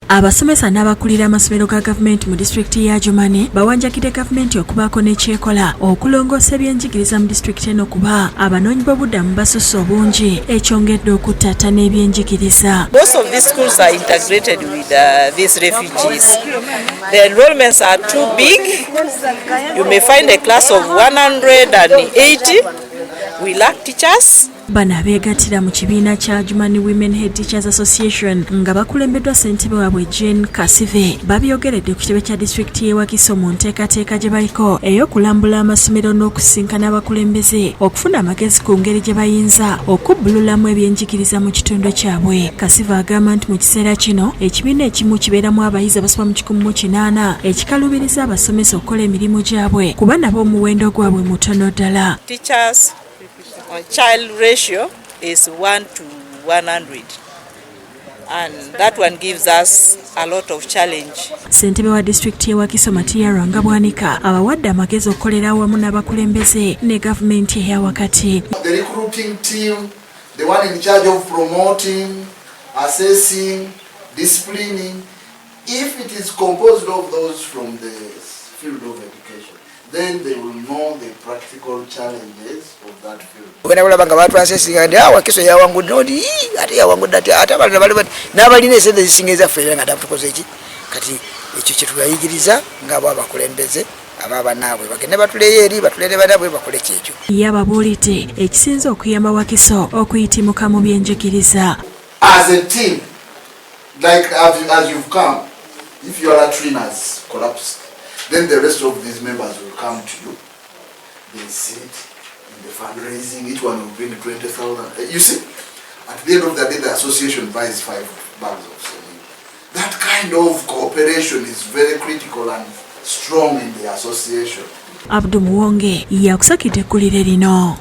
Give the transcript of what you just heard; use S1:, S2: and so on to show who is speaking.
S1: Abasomesa n'abakulira amasomero ga gavumenti mu disitulikiti ya Adjumani bawanjakidde gavumenti okubaako n'ekyekola okulongoosa ebyenjigiriza mu disitulikiti eno kuba abanoonyiboobubudamu basusse obungi ekyongedde okuttattana ebyenjigiriza.
S2: Most of these schools are integrated with these refugees. The enrollments are too big. You may find a class of 180. We lack teachers.
S1: Bano abeegattira mu kibiina kya Adjumani Women Head Teachers Association nga bakulembeddwa ssentebe waabwe Jane Kasive babyogeredde ku kitebe kya disitulikiti y'e Wakiso mu nteekateeka gye baliko ey'okulambula amasomero n'okusinkana abakulembeze okufuna amagezi ku ngeri gye bayinza okubbululamu ebyenjigiriza mu kitundu kyabwe. Kasive agamba nti mu kiseera kino ekibiina ekimu kibeeramu abayizi abasoba mu 180 ekikalubiriza abasomesa okukola emirimu gyabwe kuba nabo omuwendo gwabwe mutono ddala.
S2: On child ratio is 1 to 100, and that one gives us a lot of challenge.
S1: Ssentebe wa disitulikiti y'e Wakiso Bwanika abawadde amagezi okukolera awamu n'abakulembeze ne gavumenti eya wakati.
S3: The recruiting team, the one in charge of promoting, assessing, disciplining, if it is composed of those from the field of education, then they will know the practical challenges of that field.
S4: When I was about to assess, I was yawangudde odi ate yawangudde ate abalala bali n'abalina esente zisinga ezaffe nga dafukozeeki kati ekyo kye tubayigiriza ng'abo abakulembeze ababa naabwe bagende batuleyo eri batulere banaabwe bakole kyekyo.
S1: Yababuulidde ekisinza okuyamba Wakiso okuyitimuka mu byenjigiriza.
S3: As a team, like as you've come, if your latrines collapsed, then the rest of these members will come to you. They sit in the fundraising, each one will bring 20,000. You see, at the end of the day, the association buys 5 bags of cement. That kind of cooperation is very critical and strong in the association.
S1: Abdul Muwonge yakusakidde eggulire lino.